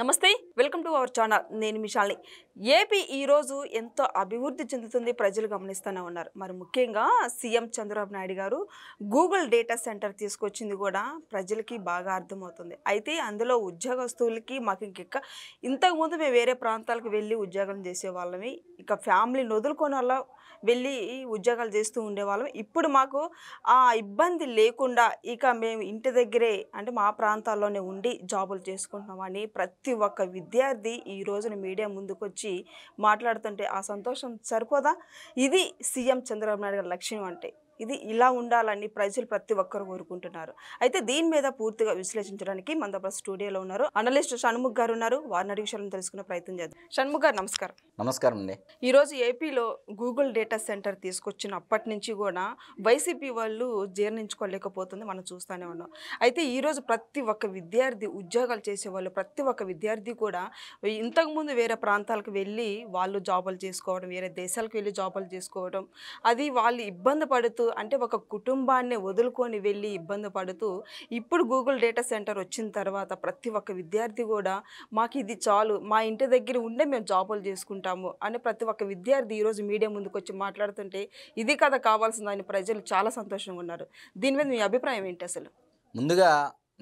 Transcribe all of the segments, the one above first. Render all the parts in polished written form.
నమస్తే welcome to our channel నేను మిషాల్ని AP ఈరోజు ఎంతో అభివృద్ధి చెందుతుంది ప్రజలు గమనిస్తూనే ఉన్నారు మరి ముఖ్యంగా సీఎం చంద్రబాబు నాయుడు గారు గూగుల్ డేటా సెంటర్ తీసుకొచ్చింది కూడా ప్రజలకి బాగా అర్థమవుతుంది అయితే అందులో ఉద్యోగస్తులకి మాకు ఇంతకుముందు మేము వేరే ప్రాంతాలకు వెళ్ళి ఉద్యోగం చేసేవాళ్ళమి ఇక ఫ్యామిలీని వదులుకొని వల్ల వెళ్ళి ఉద్యోగాలు చేస్తూ ఉండేవాళ్ళం ఇప్పుడు మాకు ఆ ఇబ్బంది లేకుండా ఇక మేము ఇంటి దగ్గరే అంటే మా ప్రాంతాల్లోనే ఉండి జాబులు చేసుకుంటున్నామని ప్రతి ఒక్క విద్యార్థి ఈ రోజున మీడియా ముందుకొచ్చి మాట్లాడుతుంటే ఆ సంతోషం సరిపోదా? ఇది సీఎం చంద్రబాబు నాయుడు గారి లక్ష్యం అంటే ఇది ఇలా ఉండాలని ప్రజలు ప్రతి ఒక్కరు కోరుకుంటున్నారు. అయితే దీని మీద పూర్తిగా విశ్లేషించడానికి మన దగ్గర స్టూడియోలో ఉన్నారు అనలిస్ట్ షణ్ముఖ్ గారు ఉన్నారు. వారిని అడిగి విషయాలను తెలుసుకునే ప్రయత్నం చేద్దాం. షణ్ముఖ్ గారు నమస్కారం. నమస్కారం అండి. ఈరోజు ఏపీలో గూగుల్ డేటా సెంటర్ తీసుకొచ్చినప్పటి నుంచి కూడా వైసీపీ వాళ్ళు జీర్ణించుకోలేకపోతుంది మనం చూస్తూనే ఉన్నాం. అయితే ఈరోజు ప్రతి ఒక్క విద్యార్థి ఉద్యోగాలు చేసేవాళ్ళు ప్రతి ఒక్క విద్యార్థి కూడా ఇంతకుముందు వేరే ప్రాంతాలకు వెళ్ళి వాళ్ళు జాబులు చేసుకోవడం వేరే దేశాలకు వెళ్ళి జాబులు చేసుకోవడం అది వాళ్ళు ఇబ్బంది పడుతూ అంటే ఒక కుటుంబాన్ని వదులుకొని వెళ్ళి ఇబ్బంది పడుతూ ఇప్పుడు గూగుల్ డేటా సెంటర్ వచ్చిన తర్వాత ప్రతి ఒక్క విద్యార్థి కూడా మాకు ఇది చాలు మా ఇంటి దగ్గర ఉండే మేము జాబులు చేసుకుంటాము అని ప్రతి ఒక్క విద్యార్థి ఈరోజు మీడియా ముందుకు వచ్చి మాట్లాడుతుంటే ఇది కదా కావాల్సిందని ప్రజలు చాలా సంతోషంగా ఉన్నారు. దీని మీద మీ అభిప్రాయం ఏంటి? అసలు ముందుగా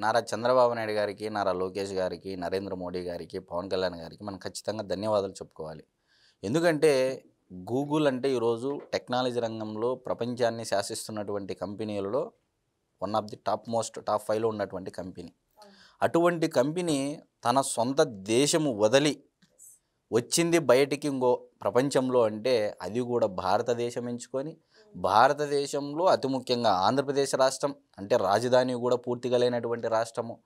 నారా చంద్రబాబు నాయుడు గారికి, నారా లోకేష్ గారికి, నరేంద్ర మోడీ గారికి, పవన్ కళ్యాణ్ గారికి మనం ఖచ్చితంగా ధన్యవాదాలు చెప్పుకోవాలి. ఎందుకంటే గూగుల్ అంటే ఈరోజు టెక్నాలజీ రంగంలో ప్రపంచాన్ని శాసిస్తున్నటువంటి కంపెనీలలో వన్ ఆఫ్ ది టాప్ 5లో ఉన్నటువంటి కంపెనీ. అటువంటి కంపెనీ తన సొంత దేశము వదిలి వచ్చింది బయటికి ఇంకో ప్రపంచంలో అంటే అది కూడా భారతదేశం ఎంచుకొని భారతదేశంలో అతి ముఖ్యంగా ఆంధ్రప్రదేశ్ రాష్ట్రం అంటే రాజధాని కూడా పూర్తిగా లేనటువంటి రాష్ట్రము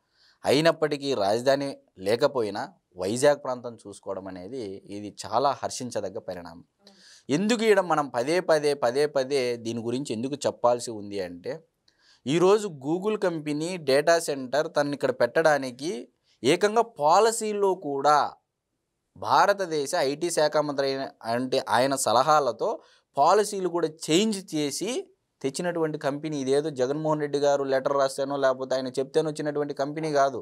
అయినప్పటికీ రాజధాని లేకపోయినా వైజాగ్ ప్రాంతం చూసుకోవడం అనేది ఇది చాలా హర్షించదగ్గ పరిణామం. ఎందుకు ఈడ మనం పదే దీని గురించి ఎందుకు చెప్పాల్సి ఉంది అంటే ఈరోజు గూగుల్ కంపెనీ డేటా సెంటర్ తను ఇక్కడ పెట్టడానికి ఏకంగా పాలసీలో కూడా భారతదేశ ఐటీ శాఖ మంత్రి అంటే ఆయన సలహాలతో పాలసీలు కూడా చేంజ్ చేసి తెచ్చినటువంటి కంపెనీ. ఇదేదో జగన్మోహన్ రెడ్డి గారు లెటర్ రాస్తానో లేకపోతే ఆయన చెప్తేనో వచ్చినటువంటి కంపెనీ కాదు.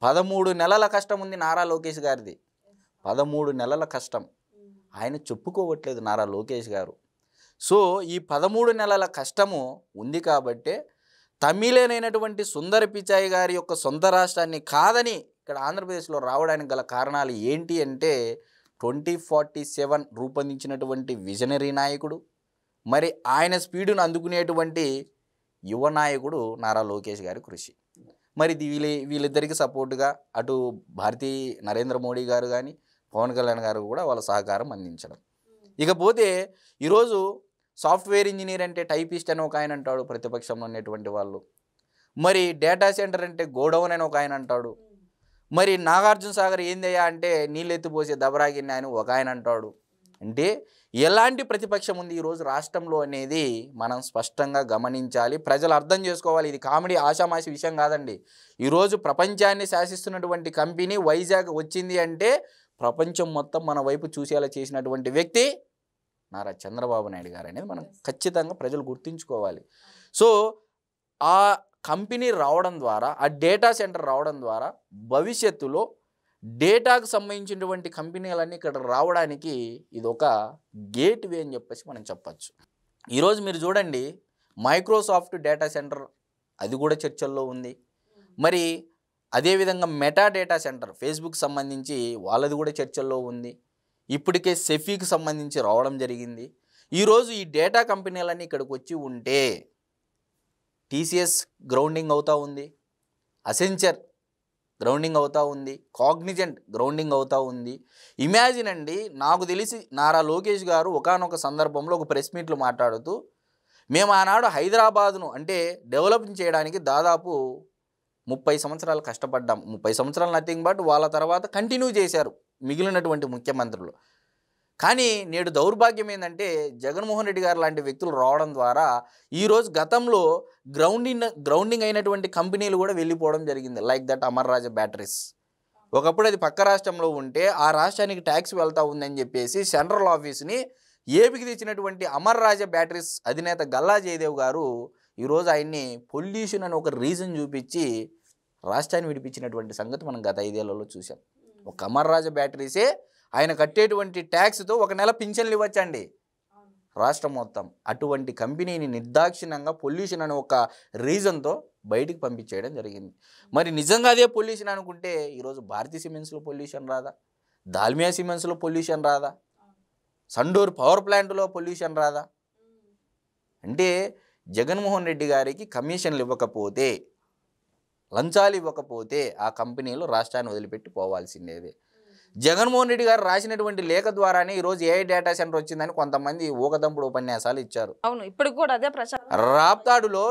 13 నెలల కష్టం ఉంది నారా లోకేష్ గారిది. 13 నెలల కష్టం ఆయన చెప్పుకోవట్లేదు నారా లోకేష్ గారు. సో ఈ 13 నెలల కష్టము ఉంది కాబట్టే తమిళనైనటువంటి సుందర పిచాయ్ గారి యొక్క సొంత రాష్ట్రాన్ని కాదని ఇక్కడ ఆంధ్రప్రదేశ్లో రావడానికి గల కారణాలు ఏంటి అంటే 2047 రూపొందించినటువంటి విజనరీ నాయకుడు, మరి ఆయన స్పీడును అందుకునేటువంటి యువ నాయకుడు నారా లోకేష్ గారి కృషి. మరి వీళ్ళిద్దరికి సపోర్టుగా అటు నరేంద్ర మోడీ గారు కానీ పవన్ కళ్యాణ్ గారు కూడా వాళ్ళ సహకారం అందించడం. ఇకపోతే ఈరోజు సాఫ్ట్వేర్ ఇంజనీర్ అంటే టైపిస్ట్ అని ఒక ఆయన అంటాడు ప్రతిపక్షంలో ఉన్నటువంటి వాళ్ళు, మరి డేటా సెంటర్ అంటే గోడౌన్ అని ఒక ఆయన అంటాడు, మరి నాగార్జున సాగర్ ఏందయ్యా అంటే నీళ్ళెత్తిపోసే దబరాగిన్ని అని ఒక ఆయన అంటాడు. అంటే ఎలాంటి ప్రతిపక్షం ఉంది ఈరోజు రాష్ట్రంలో అనేది మనం స్పష్టంగా గమనించాలి, ప్రజలు అర్థం చేసుకోవాలి. ఇది కామెడీ ఆషామాషి విషయం కాదండి. ఈరోజు ప్రపంచాన్ని శాసిస్తున్నటువంటి కంపెనీ వైజాగ్ వచ్చింది అంటే ప్రపంచం మొత్తం మన వైపు చూసేలా చేసినటువంటి వ్యక్తి నారా చంద్రబాబు నాయుడు గారు అనేది మనం ఖచ్చితంగా ప్రజలు గుర్తుంచుకోవాలి. సో ఆ కంపెనీ రావడం ద్వారా ఆ డేటా సెంటర్ రావడం ద్వారా భవిష్యత్తులో డేటాకు సంబంధించినటువంటి కంపెనీలన్నీ ఇక్కడ రావడానికి ఇది ఒక గేట్ వే అని చెప్పేసి మనం చెప్పచ్చు. ఈరోజు మీరు చూడండి మైక్రోసాఫ్ట్ డేటా సెంటర్ అది కూడా చర్చల్లో ఉంది. మరి అదేవిధంగా మెటా డేటా సెంటర్ ఫేస్బుక్ సంబంధించి వాళ్ళది కూడా చర్చల్లో ఉంది. ఇప్పటికే సెఫీకి సంబంధించి రావడం జరిగింది. ఈరోజు ఈ డేటా కంపెనీలన్నీ ఇక్కడికి వచ్చి ఉంటే టీసీఎస్ గ్రౌండింగ్ అవుతూ ఉంది, అసెంచర్ గ్రౌండింగ్ అవుతూ ఉంది, కాగ్నిజెంట్ గ్రౌండింగ్ అవుతూ ఉంది. ఇమాజిన్ అండి, నాకు తెలిసి నారా లోకేష్ గారు ఒకానొక సందర్భంలో ఒక ప్రెస్ మీట్లో మాట్లాడుతూ మేము ఆనాడు హైదరాబాదును అంటే డెవలప్ చేయడానికి దాదాపు 30 సంవత్సరాలు కష్టపడ్డాం. 30 సంవత్సరాలు నథింగ్ బట్ వాళ్ళ తర్వాత కంటిన్యూ చేశారు మిగిలినటువంటి ముఖ్యమంత్రులు. కానీ నేడు దౌర్భాగ్యం ఏంటంటే జగన్మోహన్ రెడ్డి గారు లాంటి వ్యక్తులు రావడం ద్వారా ఈరోజు గతంలో గ్రౌండింగ్ అయినటువంటి కంపెనీలు కూడా వెళ్ళిపోవడం జరిగింది. Like that Amar Raja batteries. ఒకప్పుడు అది పక్క రాష్ట్రంలో ఉంటే ఆ రాష్ట్రానికి ట్యాక్స్ వెళ్తూ ఉందని చెప్పేసి సెంట్రల్ ఆఫీస్ని ఏపీకి తెచ్చినటువంటి అమర్ రాజా బ్యాటరీస్ అధినేత గల్లా జయదేవ్ గారు ఈరోజు ఆయన్ని పొల్యూషన్ అని ఒక రీజన్ చూపించి రాష్ట్రాన్ని విడిపించినటువంటి సంగతి మనం గత 5 ఏళ్లలో చూసాం. ఒక అమర్ రాజా బ్యాటరీసే ఆయన కట్టేటువంటి ట్యాక్స్తో ఒక నెల పింఛన్లు ఇవ్వచ్చండి రాష్ట్రం మొత్తం. అటువంటి కంపెనీని నిర్దాక్షిణ్యంగా పొల్యూషన్ అనే ఒక రీజన్తో బయటికి పంపించేయడం జరిగింది. మరి నిజంగా అదే పొల్యూషన్ అనుకుంటే ఈరోజు భారతీ సిమెంట్స్లో పొల్యూషన్ రాదా, దాల్మియా సిమెంట్స్లో పొల్యూషన్ రాదా, సండూర్ పవర్ ప్లాంట్లో పొల్యూషన్ రాదా? అంటే జగన్మోహన్ రెడ్డి గారికి కమిషన్లు ఇవ్వకపోతే, లంచాలు ఇవ్వకపోతే ఆ కంపెనీలు రాష్ట్రాన్ని వదిలిపెట్టి పోవాల్సిందేదే. జగన్మోహన్ రెడ్డి గారు రాసినటువంటి లేఖ ద్వారానే ఈరోజు ఏఐ డేటా సెంటర్ వచ్చిందని కొంతమంది ఊకదంపుడు ఉపన్యాసాలు ఇచ్చారు. అవును, ఇప్పుడు కూడా అదే ప్రచారం. రాప్తాడులో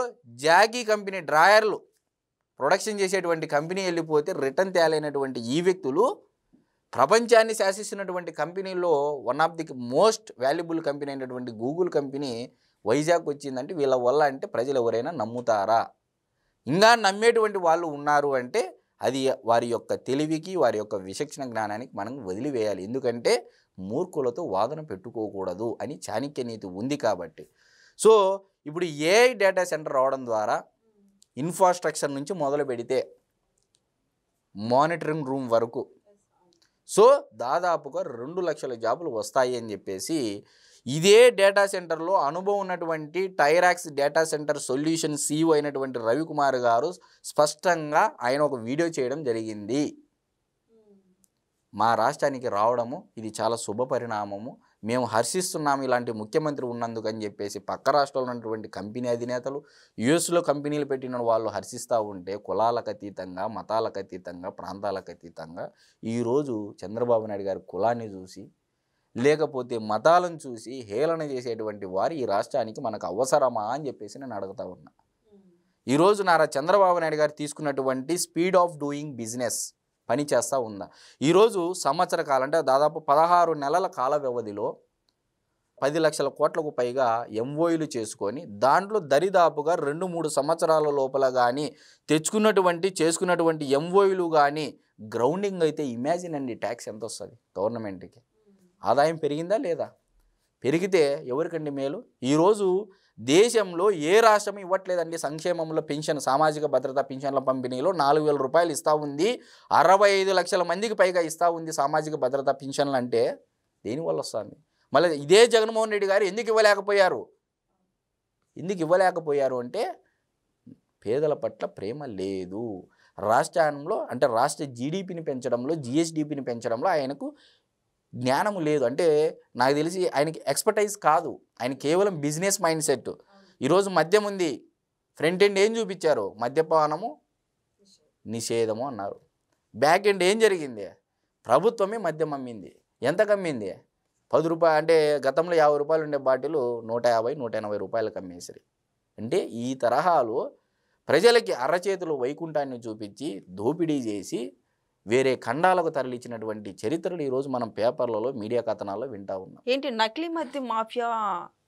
జాకీ కంపెనీ డ్రాయర్లు ప్రొడక్షన్ చేసేటువంటి కంపెనీ వెళ్ళిపోతే రిటర్న్ తేలైనటువంటి ఈ వ్యక్తులు ప్రపంచాన్ని శాసిస్తున్నటువంటి కంపెనీలో one of the most valuable company అయినటువంటి గూగుల్ కంపెనీ వైజాగ్ వచ్చిందంటే వీళ్ళ వల్ల అంటే ప్రజలు ఎవరైనా నమ్ముతారా? ఇంకా నమ్మేటువంటి వాళ్ళు ఉన్నారు అంటే అది వారి యొక్క తెలివికి, వారి యొక్క విచక్షణ జ్ఞానానికి మనం వదిలివేయాలి. ఎందుకంటే మూర్ఖులతో వాదన పెట్టుకోకూడదు అని చాణక్య నీతి ఉంది కాబట్టి. సో ఇప్పుడు ఏఐ డేటా సెంటర్ రావడం ద్వారా ఇన్ఫ్రాస్ట్రక్చర్ నుంచి మొదలు పెడితే మానిటరింగ్ రూమ్ వరకు సో దాదాపుగా 2 లక్షల జాబులు వస్తాయి అని చెప్పేసి ఇదే డేటా సెంటర్లో అనుభవం ఉన్నటువంటి టైరాక్స్ డేటా సెంటర్ సొల్యూషన్ CEO అయినటువంటి రవికుమార్ గారు స్పష్టంగా ఆయన ఒక వీడియో చేయడం జరిగింది. మా రాష్ట్రానికి రావడము ఇది చాలా శుభ పరిణామము, మేము హర్షిస్తున్నాము ఇలాంటి ముఖ్యమంత్రి ఉన్నందుకు అని చెప్పేసి పక్క రాష్ట్రంలో ఉన్నటువంటి కంపెనీ అధినేతలు, యుఎస్లో కంపెనీలు పెట్టిన వాళ్ళు హర్షిస్తూ ఉంటే కులాలకు అతీతంగా, మతాలకు అతీతంగా, ప్రాంతాలకు అతీతంగా ఈరోజు చంద్రబాబు నాయుడు గారి కులాన్ని చూసి లేకపోతే మతాలను చూసి హేళన చేసేటువంటి వారు ఈ రాష్ట్రానికి మనకు అవసరమా అని చెప్పేసి నేను అడుగుతా ఉన్నా. ఈరోజు నారా చంద్రబాబు నాయుడు గారు తీసుకున్నటువంటి స్పీడ్ ఆఫ్ డూయింగ్ బిజినెస్ పని చేస్తూ ఉందా? ఈరోజు సంవత్సర కాలం అంటే దాదాపు 16 నెలల కాల వ్యవధిలో 10 లక్షల కోట్లకు పైగా ఎంఓయూలు చేసుకొని దాంట్లో దరిదాపుగా 2-3 సంవత్సరాల లోపల కానీ చేసుకున్నటువంటి ఎంఓయూలు కానీ గ్రౌండింగ్ అయితే ఇమాజిన్ అండి ట్యాక్స్ ఎంత వస్తుంది గవర్నమెంట్కి? ఆదాయం పెరిగిందా లేదా? పెరిగితే ఎవరికండి మేలు? ఈరోజు దేశంలో ఏ రాష్ట్రం ఇవ్వట్లేదండి సంక్షేమంలో పెన్షన్, సామాజిక భద్రత పెన్షన్ల పంపిణీలో 4,000 రూపాయలు ఇస్తూ ఉంది. 65 లక్షల మందికి పైగా ఇస్తూ ఉంది సామాజిక భద్రత పెన్షన్లు. అంటే దేనివల్ల వస్తుంది? మళ్ళీ ఇదే జగన్మోహన్ రెడ్డి గారు ఎందుకు ఇవ్వలేకపోయారు అంటే పేదల పట్ల ప్రేమ లేదు. రాష్ట్రంలో అంటే రాష్ట్ర జీడిపిని పెంచడంలో, జిఎస్డిపిని పెంచడంలో ఆయనకు జ్ఞానం లేదు. అంటే నాకు తెలిసి ఆయనకి ఎక్స్పర్టైజ్ కాదు, ఆయన కేవలం బిజినెస్ మైండ్ సెట్. ఈరోజు మద్యం ఉంది, ఫ్రంట్ ఎండ్ ఏం చూపించారు? మద్యపానము నిషేధము అన్నారు. బ్యాక్ ఎండ్ ఏం జరిగింది? ప్రభుత్వమే మద్యం అమ్మింది. ఎంతకు అమ్మింది? 10 రూపాయలు అంటే గతంలో 50 రూపాయలు ఉండే బాటిల్ 150-180 రూపాయలకు అమ్మేసరి. అంటే ఈ తరహాలో ప్రజలకి అరచేతులు వైకుంఠాన్ని చూపించి దోపిడీ చేసి వేరే ఖండాలకు తరలించినటువంటి చరిత్రలు ఈరోజు మనం పేపర్లలో, మీడియా కథనాల్లో వింటా ఉన్నాం. ఏంటి నకిలీ మద్యం మాఫియా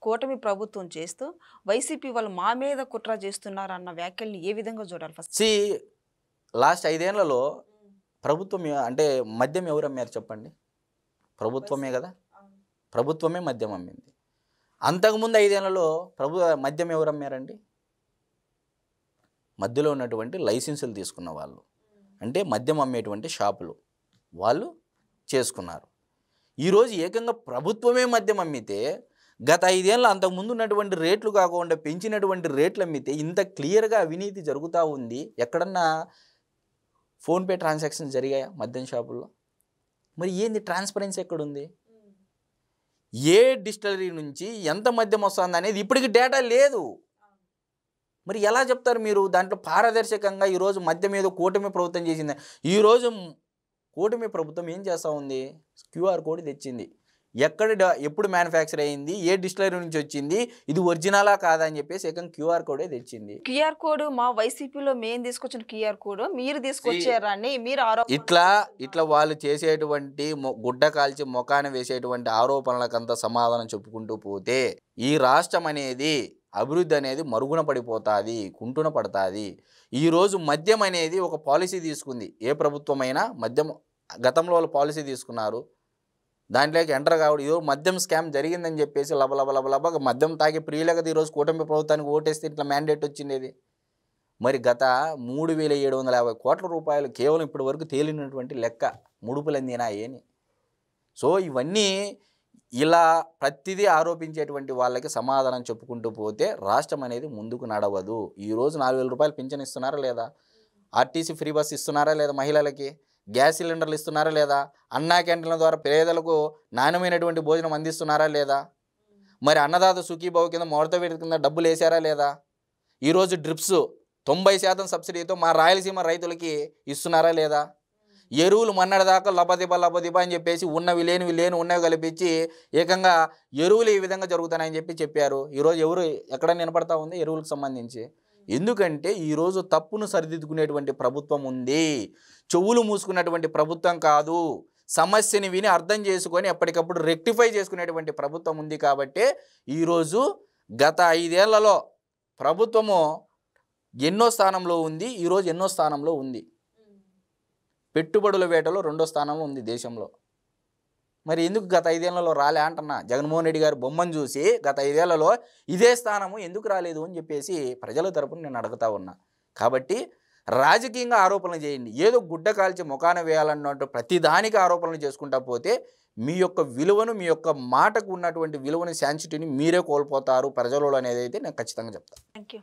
కూటమి ప్రభుత్వం చేస్తూ వైసీపీ వాళ్ళు మా మీద కుట్ర చేస్తున్నారు అన్న వ్యాఖ్యల్ని ఏ విధంగా చూడాలి? ఫస్ట్ లాస్ట్ 5 ఏళ్లలో ప్రభుత్వం అంటే మద్యం ఎవరు అమ్మారు చెప్పండి? ప్రభుత్వమే కదా, ప్రభుత్వమే మద్యం అమ్మింది. అంతకుముందు 5 ఏళ్లలో మద్యం ఎవరు అమ్మారండి? మధ్యలో ఉన్నటువంటి లైసెన్సులు తీసుకున్న వాళ్ళు, అంటే మద్యం అమ్మేటువంటి షాపులు వాళ్ళు చేసుకున్నారు. ఈరోజు ఏకంగా ప్రభుత్వమే మద్యం అమ్మితే గత 5 ఏళ్ళు అంతకుముందు ఉన్నటువంటి రేట్లు కాకుండా పెంచినటువంటి రేట్లు అమ్మితే ఇంత క్లియర్గా అవినీతి జరుగుతూ ఉంది. ఎక్కడన్నా ఫోన్పే ట్రాన్సాక్షన్స్ జరిగాయా మద్యం షాపుల్లో? మరి ఏంది ట్రాన్స్పరెన్సీ ఎక్కడుంది? ఏ డిస్టిలరీ నుంచి ఎంత మద్యం వస్తుంది అనేది ఇప్పటికి డేటా లేదు. మరి ఎలా చెప్తారు మీరు? దాంట్లో పారదర్శకంగా ఈరోజు మద్యం మీద కూటమి ప్రభుత్వం చేసింది. ఈరోజు కూటమి ప్రభుత్వం ఏం చేస్తూ ఉంది? QR కోడ్ తెచ్చింది. ఎప్పుడు మ్యానుఫ్యాక్చర్ అయ్యింది, ఏ డిస్టిలరీ నుంచి వచ్చింది, ఇది ఒరిజినలా కాదా అని చెప్పేసి ఏకంగా QR కోడే తెచ్చింది. QR కోడ్ మా వైసీపీలో మేము తీసుకొచ్చిన QR కోడ్ మీరు తీసుకొచ్చారా అని మీరు ఇట్లా వాళ్ళు చేసేటువంటి గుడ్డ కాల్చి మొఖాన్ని వేసేటువంటి ఆరోపణలకంతా సమాధానం చెప్పుకుంటూ పోతే ఈ రాష్ట్రం అనేది, అభివృద్ధి అనేది మరుగున పడిపోతుంది, కుంటున పడుతుంది. ఈరోజు మద్యం అనేది ఒక పాలసీ తీసుకుంది. ఏ ప్రభుత్వమైనా మద్యం గతంలో వాళ్ళు పాలసీ తీసుకున్నారు, దాంట్లోకి ఎంటర్ కావడం. ఈరోజు మద్యం స్కామ్ జరిగిందని చెప్పేసి లబ మద్యం తాగి ప్రియులగా ఈరోజు కూటమి ప్రభుత్వానికి ఓటేస్తే ఇట్లా మ్యాండేట్ వచ్చిండేది. మరి గత 3,750 కోట్ల రూపాయలు కేవలం ఇప్పటి వరకు తేలినటువంటి లెక్క. ముడుపులు అందినాయి అని. సో ఇవన్నీ ఇలా ప్రతిదీ ఆరోపించేటువంటి వాళ్ళకి సమాధానం చెప్పుకుంటూ పోతే రాష్ట్రం అనేది ముందుకు నడవదు. ఈరోజు 4,000 రూపాయలు పింఛన్ ఇస్తున్నారా లేదా? ఆర్టీసీ ఫ్రీ బస్ ఇస్తున్నారా లేదా? మహిళలకి గ్యాస్ సిలిండర్లు ఇస్తున్నారా లేదా? అన్నా క్యాంటీన్ల ద్వారా పేదలకు నాణ్యమైనటువంటి భోజనం అందిస్తున్నారా లేదా? మరి అన్నదాత సుఖీభావ కింద మోడత కింద డబ్బులు వేసారా లేదా? ఈరోజు డ్రిప్స్ 90% సబ్సిడీతో మా రాయలసీమ రైతులకి ఇస్తున్నారా లేదా? ఎరువులు మొన్నటిదాకా లబదిబ అని చెప్పేసి ఉన్నవి ఉన్నవి కలిపించి ఏకంగా ఎరువులు ఈ విధంగా జరుగుతున్నాయని చెప్పారు. ఈరోజు ఎవరు ఎక్కడ నిలబడతా ఉంది ఎరువులకు సంబంధించి? ఎందుకంటే ఈరోజు తప్పును సరిదిద్దుకునేటువంటి ప్రభుత్వం ఉంది, చెవులు మూసుకున్నటువంటి ప్రభుత్వం కాదు. సమస్యని విని అర్థం చేసుకొని ఎప్పటికప్పుడు రెక్టిఫై చేసుకునేటువంటి ప్రభుత్వం ఉంది. కాబట్టి ఈరోజు గత 5 ఏళ్లలో ప్రభుత్వము ఎన్నో స్థానంలో ఉంది, ఈరోజు ఎన్నో స్థానంలో ఉంది. పెట్టుబడుల వేటలో 2వ స్థానంలో ఉంది దేశంలో. మరి ఎందుకు గత 5 ఏళ్లలో రాలే అంటున్నా? జగన్మోహన్ రెడ్డి గారు బొమ్మను చూసి గత 5 ఏళ్లలో ఇదే స్థానము ఎందుకు రాలేదు అని చెప్పేసి ప్రజల తరపున నేను అడుగుతా ఉన్నా. కాబట్టి రాజకీయంగా ఆరోపణలు చేయండి, ఏదో గుడ్డ కాల్చి ముఖాన వేయాలన్నట్టు ప్రతిదానికి ఆరోపణలు చేసుకుంటా పోతే మీ యొక్క విలువను, మీ యొక్క మాటకు ఉన్నటువంటి విలువను, శాంసిటీని మీరే కోల్పోతారు ప్రజలలో అనేది అయితే నేను ఖచ్చితంగా చెప్తాను. Thank you.